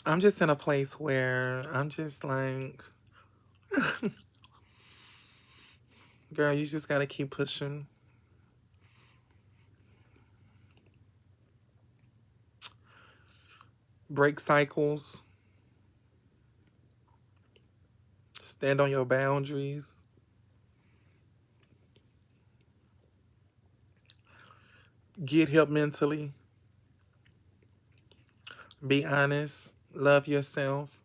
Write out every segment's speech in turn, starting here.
I'm just in a place where I'm just like, girl, you just gotta keep pushing. Break cycles. Stand on your boundaries. Get help mentally. Be honest. Love yourself.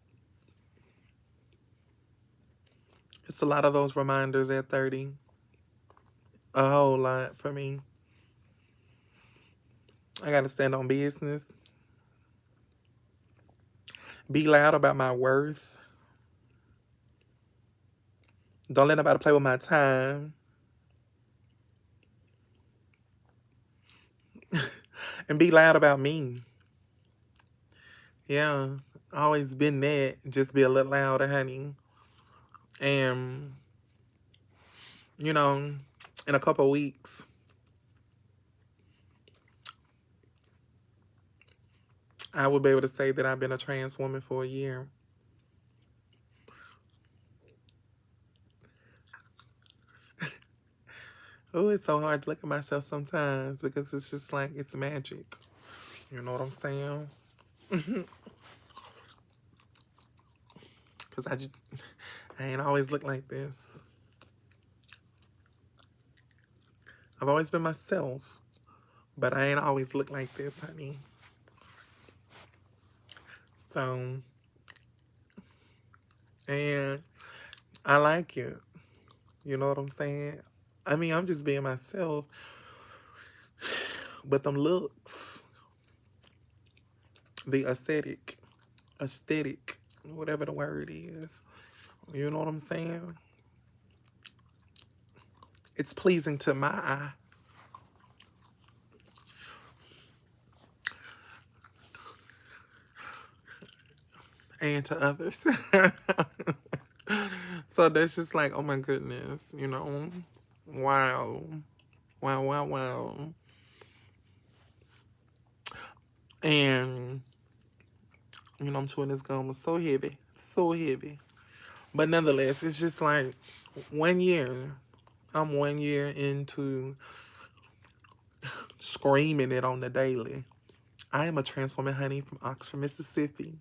It's a lot of those reminders at 30. A whole lot for me. I gotta stand on business. Be loud about my worth. Don't let nobody play with my time. And be loud about me. Yeah. Always been that. Just be a little louder, honey. And, you know, in a couple weeks, I will be able to say that I've been a trans woman for a year. Oh, it's so hard to look at myself sometimes because it's just like it's magic. You know what I'm saying? Because I ain't always looked like this. I've always been myself, but I ain't always looked like this, honey. So, and I like it. You know what I'm saying? I mean, I'm just being myself, but them looks, the aesthetic, whatever the word is, you know what I'm saying? It's pleasing to my eye. And to others. So that's just like, oh my goodness, you know? Wow. Wow, wow, wow. And, you know, I'm chewing this gum. It's so heavy. So heavy. But nonetheless, it's just like 1 year. I'm 1 year into screaming it on the daily. I am a trans woman, honey, from Oxford, Mississippi.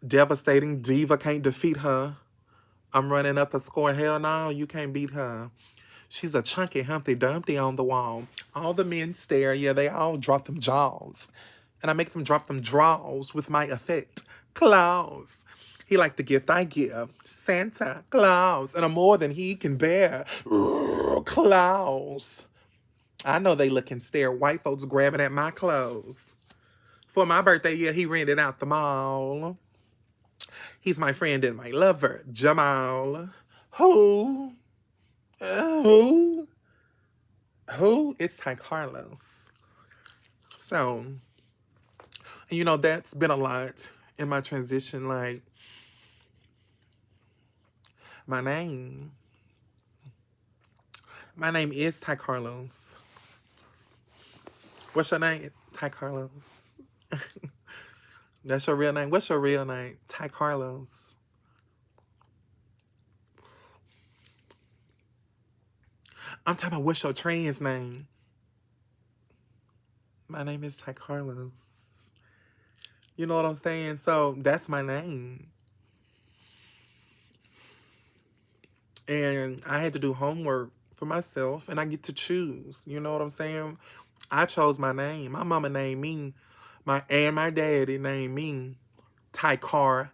Devastating diva, can't defeat her. I'm running up a score. Hell no, you can't beat her. She's a chunky Humpty Dumpty on the wall. All the men stare. Yeah, they all drop them jaws. And I make them drop them draws with my effect. Claus. He like the gift I give. Santa Claus. And I'm more than he can bear. Claus. I know they look and stare. White folks grabbing at my clothes. For my birthday, yeah, he rented out the mall. He's my friend and my lover, Jamal. Who? Who? Who? It's Ty Carlos. So, you know, that's been a lot in my transition. Like, my name. My name is Ty Carlos. What's your name? Ty Carlos. That's your real name. What's your real name? Ty Carlos. I'm talking about what's your trans name? My name is Ty Carlos. You know what I'm saying? So that's my name. And I had to do homework for myself and I get to choose. You know what I'm saying? I chose my name. My mama named me, my daddy named me Ty Carlos.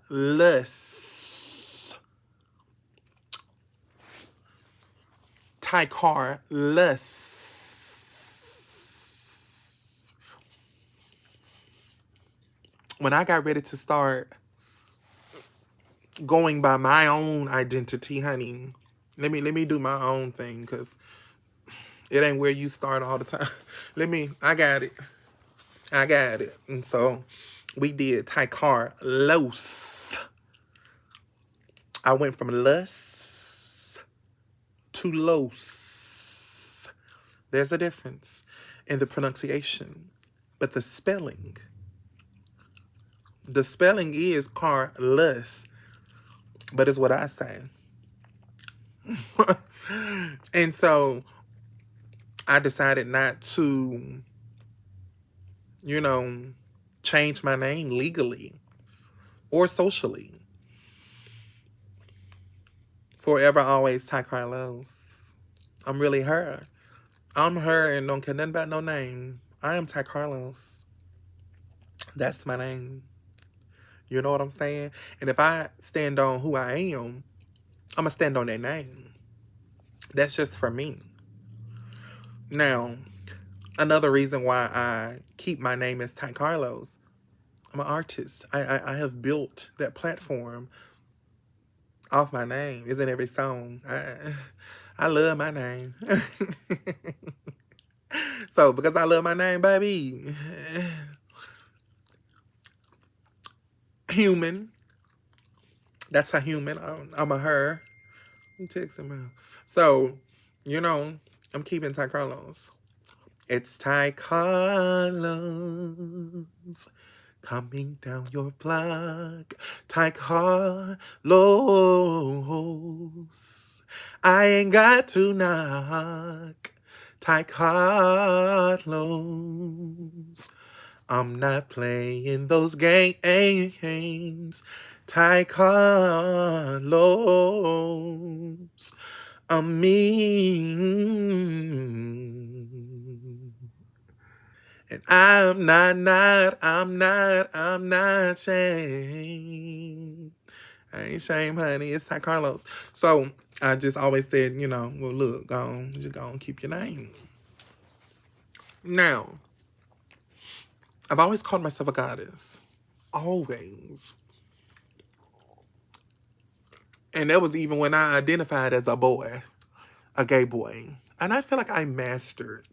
Ty Carlos. When I got ready to start going by my own identity, honey, let me do my own thing, cause it ain't where you start all the time. I got it. I got it. And so we did Ty Carlos. I went from Lus to Los. There's a difference in the pronunciation. But the spelling is Carlos, but it's what I say. And so I decided not to, you know, change my name legally or socially. Forever, always, Ty Carlos. I'm really her. I'm her and don't care nothing about no name. I am Ty Carlos. That's my name. You know what I'm saying? And if I stand on who I am, I'm going to stand on that name. That's just for me. Now, another reason why I keep my name as Ty Carlos, I'm an artist. I have built that platform off my name. It's in every song. I love my name. So, because I love my name, baby, human. That's a human. I'm a her. I'm texting me. So, you know, I'm keeping Ty Carlos. It's Ty Carlos coming down your block. Ty Carlos. I ain't got to knock. Ty Carlos. I'm not playing those games. Ty Carlos. I'm mean. And I'm not ashamed. I ain't shame, honey. It's Ty Carlos. So I just always said, well, look, just go on, keep your name. Now, I've always called myself a goddess. Always. And that was even when I identified as a boy, a gay boy. And I feel like I mastered.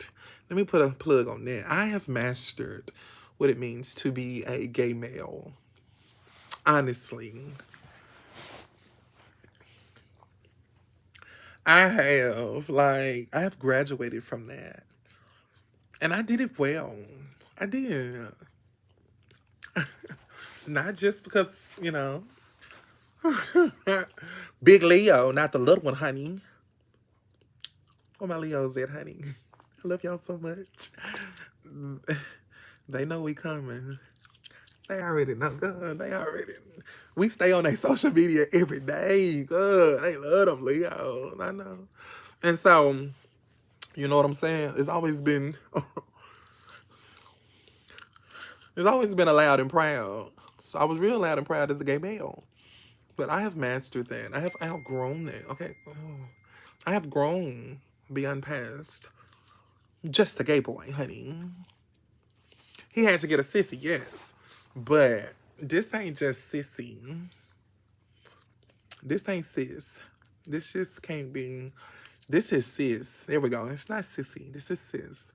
Let me put a plug on that. I have mastered what it means to be a gay male. Honestly. I have graduated from that. And I did it well. I did. Not just because, Big Leo, not the little one, honey. Where my Leo's at, honey? I love y'all so much. They know we coming. They already know. Good. We stay on their social media every day. Good. They love them Leos. I know. And so, you know what I'm saying? It's always been a loud and proud. So I was real loud and proud as a gay male. But I have mastered that. I have outgrown that. Okay. Oh. I have grown beyond past. Just a gay boy, honey. He had to get a sissy, yes. But this ain't just sissy. This ain't sis. This just can't be. This is sis. There we go. It's not sissy. This is sis.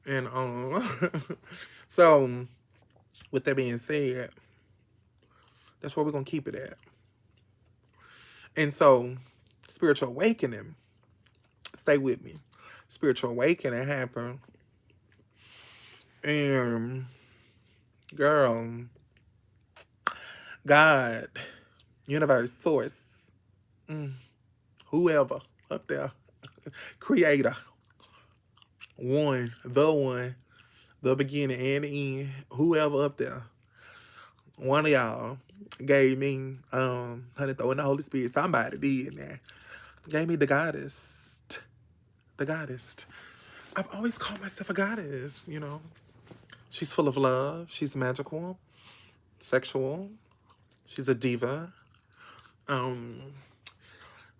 And so with that being said, that's where we're gonna keep it at. And so, spiritual awakening. Stay with me. Spiritual awakening happened. And girl, God, universe, source, whoever up there, creator, one, the beginning and the end, whoever up there, one of y'all gave me, honey, throw in the Holy Spirit, somebody did that, gave me the goddess. The goddess. I've always called myself a goddess, She's full of love. She's magical, sexual. She's a diva.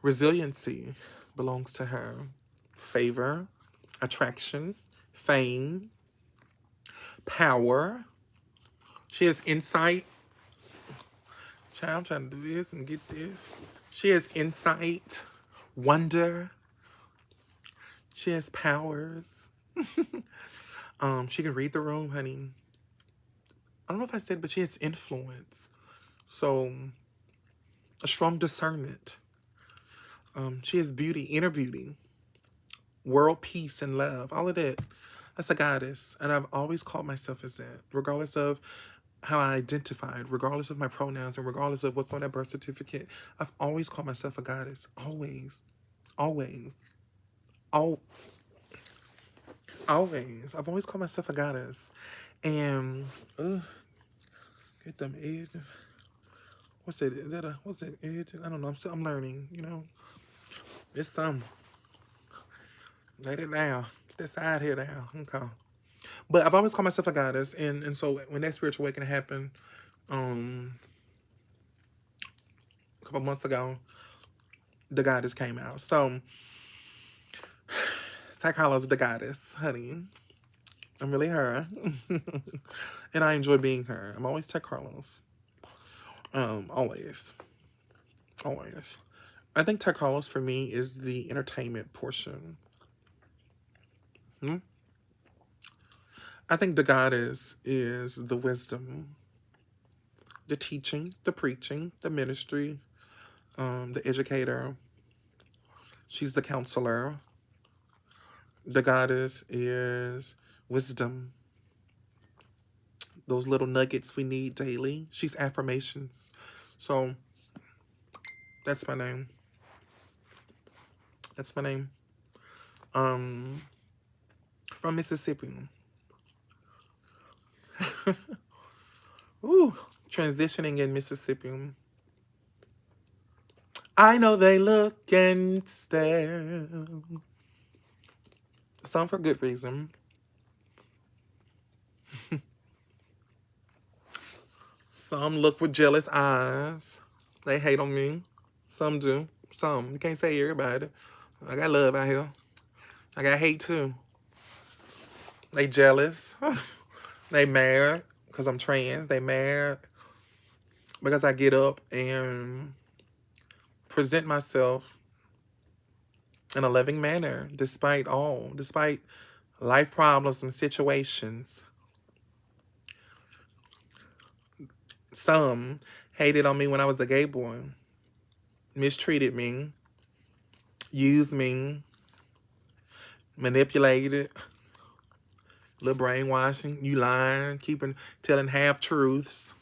Resiliency belongs to her. Favor, attraction, fame, power. She has insight. Child, I'm trying to do this and get this. She has insight, wonder. She has powers. She can read the room, honey. I don't know if I said, but she has influence. So, a strong discernment. She has beauty, inner beauty, world peace and love, all of that. That's a goddess. And I've always called myself as that, regardless of how I identified, regardless of my pronouns, and regardless of what's on that birth certificate. I've always called myself a goddess. Always. Always. Al- Always. I've always called myself a goddess. And, get them edges. What's it? Is that what's it? Edge? I don't know. I'm learning, It's some. Let it down. Get that side here down. Okay. But I've always called myself a goddess. And so when that spiritual awakening happened, a couple months ago, the goddess came out. So, Ty Carlos, the goddess, honey. I'm really her. And I enjoy being her. I'm always Ty Carlos. Always. Always. I think Ty Carlos for me is the entertainment portion. I think the goddess is the wisdom, the teaching, the preaching, the ministry, the educator. She's the counselor. The goddess is wisdom. Those little nuggets we need daily. She's affirmations. So that's my name. That's my name. From Mississippi. Ooh, transitioning in Mississippi. I know they look and stare. Some for good reason. Some look with jealous eyes. They hate on me. Some do. Some. You can't say everybody. I got love out here. I got hate too. They jealous. They mad because I'm trans. They mad because I get up and present myself in a loving manner despite life problems and situations. Some hated on me when I was a gay boy, mistreated me, used me, manipulated, little brainwashing, you lying, telling half truths,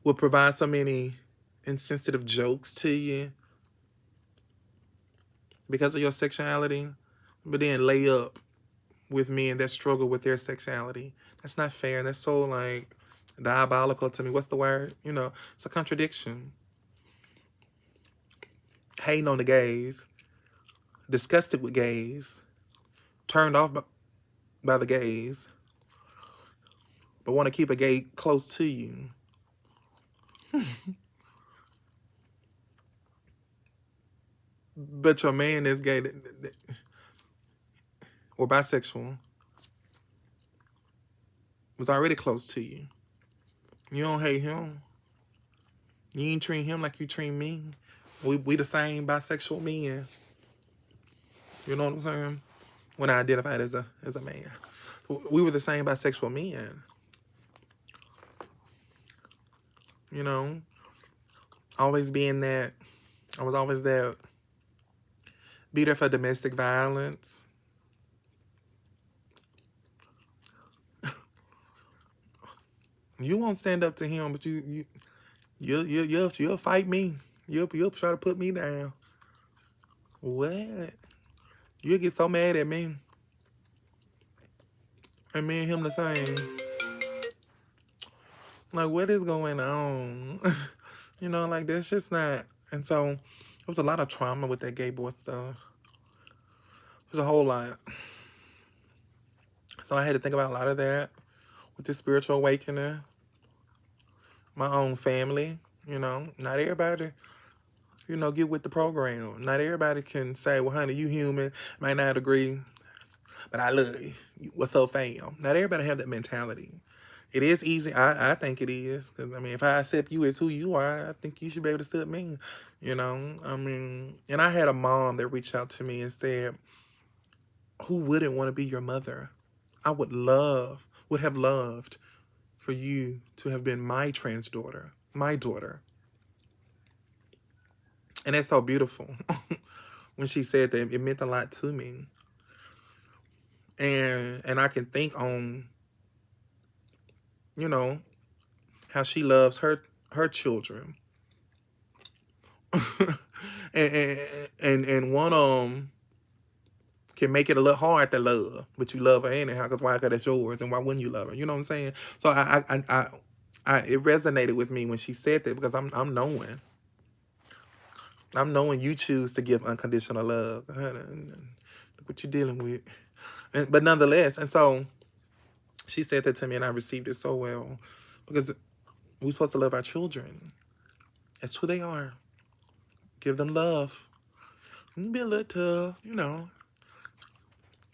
Would provide so many insensitive jokes to you because of your sexuality, but then lay up with men that struggle with their sexuality. That's not fair. That's so diabolical to me. What's the word? It's a contradiction. Hating on the gays, disgusted with gays, turned off by the gays, but want to keep a gay close to you. But your man is gay or bisexual, was already close to you. You don't hate him. You ain't treat him like you treat me. We the same bisexual men. You know what I'm saying? When I identified as a man. We were the same bisexual men. Always being that. I was always that. Be there for domestic violence. You won't stand up to him, but you'll fight me. You'll try to put me down. What? You'll get so mad at me. And me and him the same. Like, what is going on? That's just not. And so, there was a lot of trauma with that gay boy stuff. There's a whole lot. So I had to think about a lot of that with this spiritual awakening. My own family, not everybody, get with the program. Not everybody can say, well, honey, you human, might not agree, but I love you. What's up, fam? Not everybody have that mentality. It is easy. I think it is. Because, if I accept you as who you are, I think you should be able to accept me. And I had a mom that reached out to me and said, who wouldn't want to be your mother? I would have loved for you to have been my trans daughter, my daughter. And that's so beautiful. When she said that, it meant a lot to me. And I can think on, you know, how she loves her children. and, and one can make it a little hard to love, but you love her anyhow. Because why? Because that's yours, and why wouldn't you love her? You know what I'm saying? So it resonated with me when she said that, because I'm knowing you choose to give unconditional love. Look what you're dealing with, but nonetheless, and so she said that to me, and I received it so well, because we're supposed to love our children. That's who they are. Give them love. Be a little tough,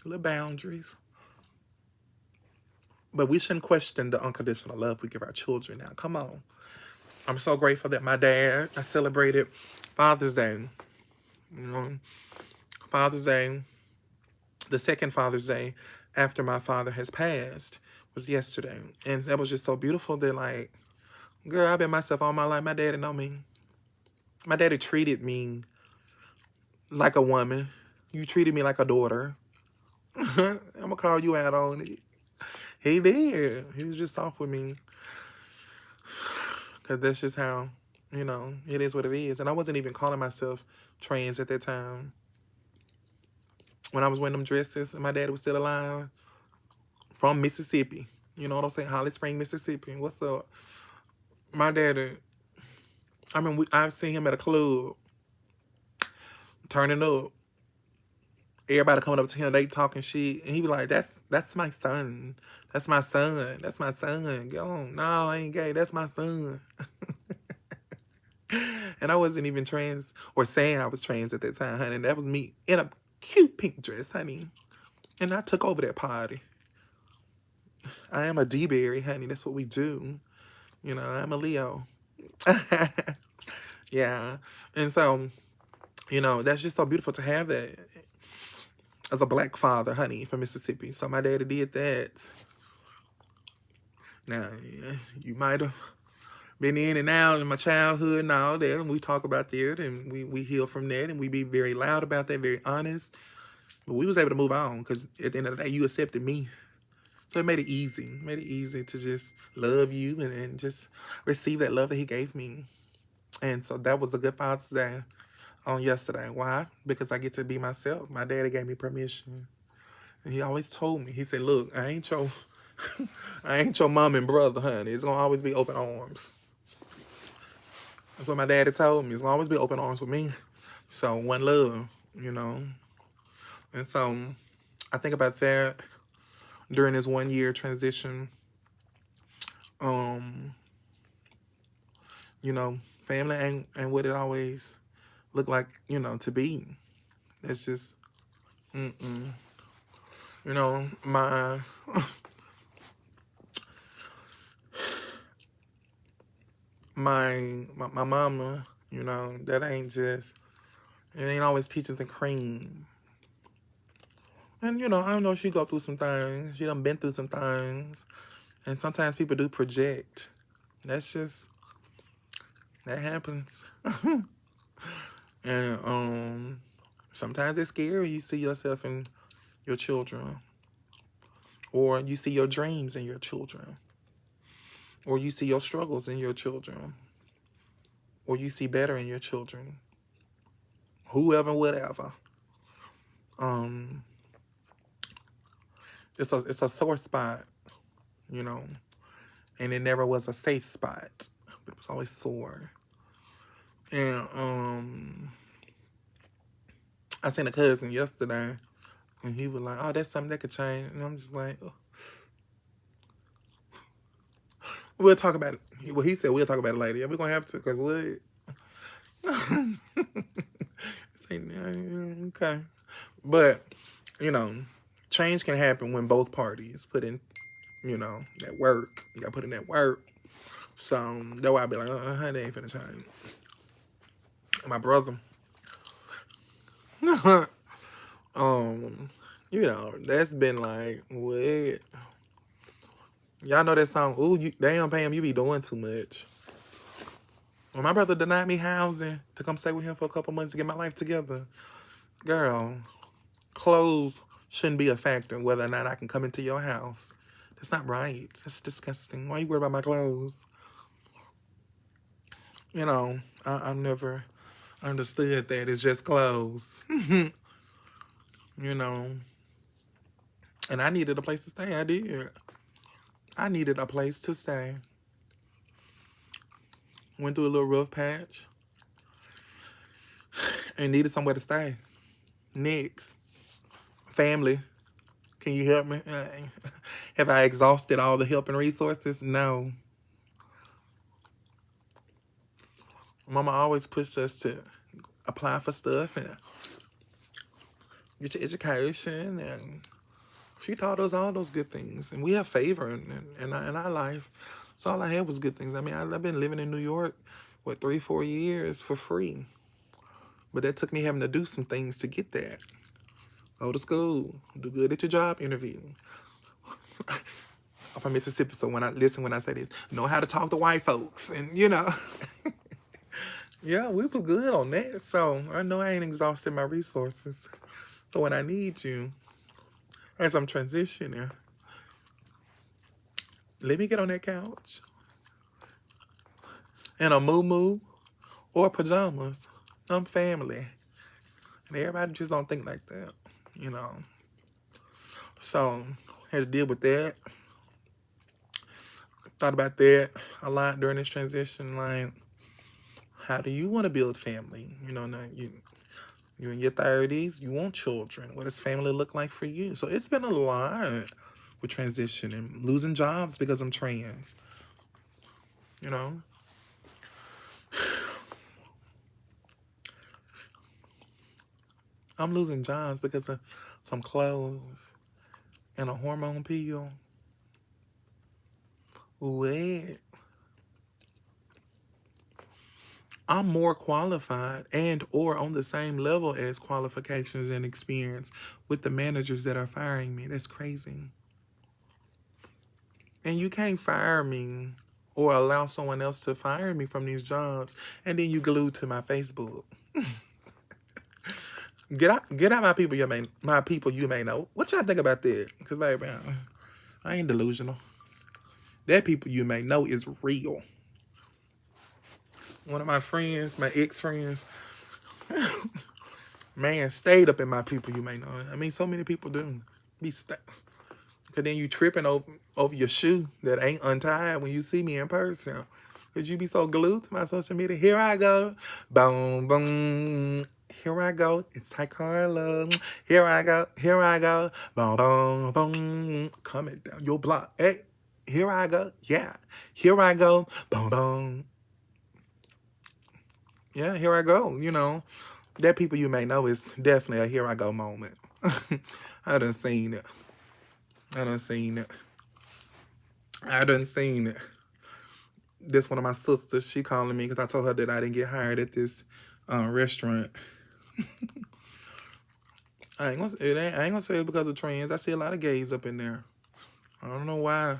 little boundaries. But we shouldn't question the unconditional love we give our children now. Come on. I'm so grateful that my dad, I celebrated Father's Day. Father's Day, the second Father's Day after my father has passed, was yesterday. And that was just so beautiful that, like, girl, I've been myself all my life. My daddy know me. My daddy treated me like a woman. You treated me like a daughter. I'm going to call you out on it. He did. He was just soft with me. Because that's just how, it is what it is. And I wasn't even calling myself trans at that time. When I was wearing them dresses and my daddy was still alive. From Mississippi. You know what I'm saying? Holly Spring, Mississippi. What's up? My daddy, I've seen him at a club. Turning up. Everybody coming up to him, they talking shit. And he was like, that's my son. That's my son. That's my son. Go on. No, I ain't gay. That's my son. And I wasn't even trans or saying I was trans at that time, honey. And that was me in a cute pink dress, honey. And I took over that party. I am a D-berry, honey. That's what we do. I'm a Leo. Yeah. And so, that's just so beautiful to have that as a black father, honey, from Mississippi. So my daddy did that. Now, you might have been in and out in my childhood and all that, and we talk about that, and we heal from that, and we be very loud about that, very honest. But we was able to move on, because at the end of the day, you accepted me. So it made it easy to just love you and just receive that love that he gave me. And so that was a good Father's Day on yesterday. Why? Because I get to be myself. My daddy gave me permission. And he always told me, he said, look, I ain't your mom and brother, honey. It's going to always be open arms. That's what my daddy told me. It's going to always be open arms with me. So one love, And so I think about that during this 1 year transition. Family ain't what it always looked like, to be. It's just, my my mama, that ain't just, it ain't always peaches and cream. And, I know she go through some things. She done been through some things. And sometimes people do project. That's just, that happens. And sometimes it's scary. You see yourself in your children. Or you see your dreams in your children. Or you see your struggles in your children. Or you see better in your children. Whoever, whatever. It's a sore spot, and it never was a safe spot. But it was always sore. And I seen a cousin yesterday, and he was like, oh, that's something that could change. And I'm just like, oh. We'll talk about it. Well, he said we'll talk about it later. Yeah, we're going to have to, because what? Okay. But, change can happen when both parties put in, that work. You got to put in that work. So that's why I be like, honey, ain't finna change. My brother, that's been like, what? Y'all know that song, ooh, damn, Pam, you be doing too much. When my brother denied me housing to come stay with him for a couple months to get my life together, girl, clothes shouldn't be a factor whether or not I can come into your house. That's not right. That's disgusting. Why you worried about my clothes? You know, I never understood that it's just clothes. You know, and I needed a place to stay. I did. I needed a place to stay. Went through a little rough patch and needed somewhere to stay. Next, family. Can you help me? Have I exhausted all the help and resources? No. Mama always pushed us to apply for stuff and get your education, and she taught us all those good things. And we have favor in our life. So all I had was good things. I mean, I've been living in New York, 3-4 years for free. But that took me having to do some things to get that. Go to school, do good at your job interview. I'm from Mississippi, so when I say this, know how to talk to white folks, and you know, yeah, we were good on that. So I know I ain't exhausted my resources. So when I need you, as I'm transitioning, let me get on that couch in a muumuu or pajamas. I'm family, and everybody just don't think like that, you know. So had to deal with that. Thought about that a lot during this transition. Like, how do you want to build family? You know, now you're in your 30s, you want children. What does family look like for you? So it's been a lot with transitioning, losing jobs because I'm trans. You know, I'm losing jobs because of some clothes and a hormone pill. What? I'm more qualified and or on the same level as qualifications and experience with the managers that are firing me. That's crazy. And you can't fire me or allow someone else to fire me from these jobs and then you glued to my Facebook. Get out my people you may know. What y'all think about that? Because baby, I ain't delusional. That people you may know is real. One of my friends, my ex-friends, man, stayed up in my people you may know. I mean, so many people do. Because then you tripping over your shoe that ain't untied when you see me in person. Because you be so glued to my social media. Here I go. Boom, boom. Here I go. It's Ty Carla. Here I go. Here I go. Boom, boom, boom. Coming down your block. Hey, here I go. Yeah. Here I go. Boom, boom. Yeah, here I go. You know, that people you may know is definitely a here I go moment. I done seen it. I done seen it. I done seen it. This one of my sisters, she calling me because I told her that I didn't get hired at this restaurant. I ain't gonna say it's because of trans. I see a lot of gays up in there. I don't know why.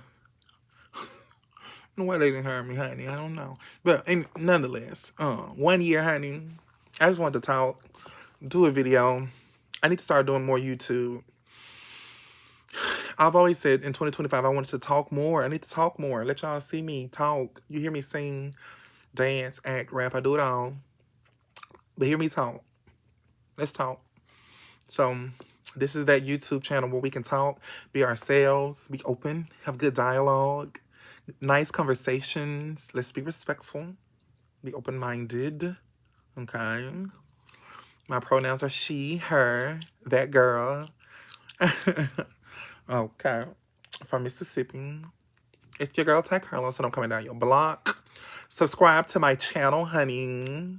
I don't know why they didn't hire me, honey. I don't know. But nonetheless, 1 year, honey. I just wanted to talk, do a video. I need to start doing more YouTube. I've always said in 2025 I wanted to talk more. I need to talk more. Let y'all see me talk. You hear me sing, dance, act, rap. I do it all. But hear me talk. Let's talk. So this is that YouTube channel where we can talk, be ourselves, be open, have good dialogue, nice conversations. Let's be respectful, be open-minded. Okay. My pronouns are she, her, that girl. Okay. From Mississippi. It's your girl Ty Carla, so I'm coming down your block. Subscribe to my channel, honey.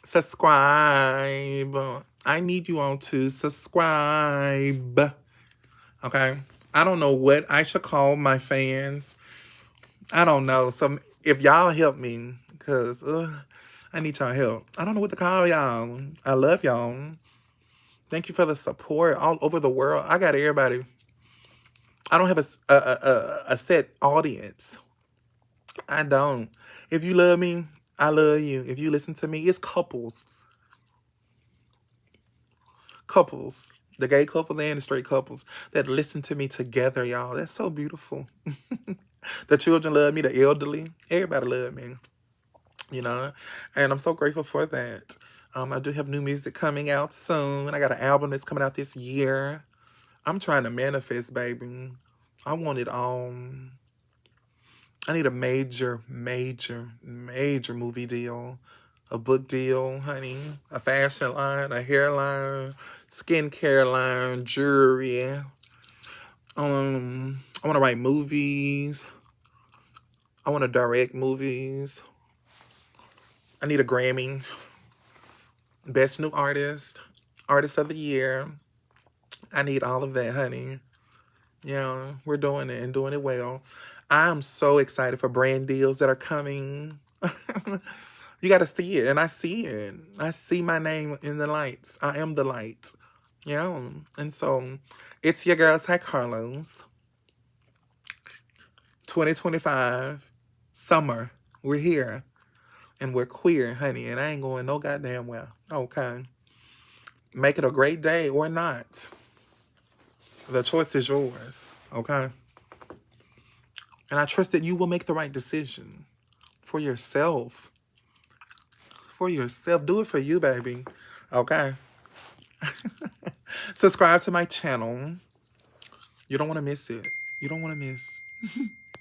Subscribe. I need you all to subscribe. Okay? I don't know what I should call my fans. I don't know. So if y'all help me, because I need y'all help. I don't know what to call y'all. I love y'all. Thank you for the support all over the world. I got everybody. I don't have a set audience. I don't. If you love me, I love you. If you listen to me, it's couples. Couples. The gay couples and the straight couples that listen to me together, y'all. That's so beautiful. The children love me, the elderly. Everybody love me, you know? And I'm so grateful for that. I do have new music coming out soon. I got an album that's coming out this year. I'm trying to manifest, baby. I want it all. I need a major, major, major movie deal, a book deal, honey, a fashion line, a hairline, skincare line, jewelry. I want to write movies. I want to direct movies. I need a Grammy, Best New Artist, Artist of the Year. I need all of that, honey. Yeah, we're doing it and doing it well. I'm so excited for brand deals that are coming. You got to see it, and I see it. I see my name in the lights. I am the light. Yeah, and so it's your girl Ty Carlos. 2025 summer. We're here, and we're queer, honey. And I ain't going no goddamn well. Okay, make it a great day or not. The choice is yours. Okay, and I trust that you will make the right decision for yourself. For yourself. Do it for you, baby. Okay. Subscribe to my channel. You don't want to miss it. You don't want to miss.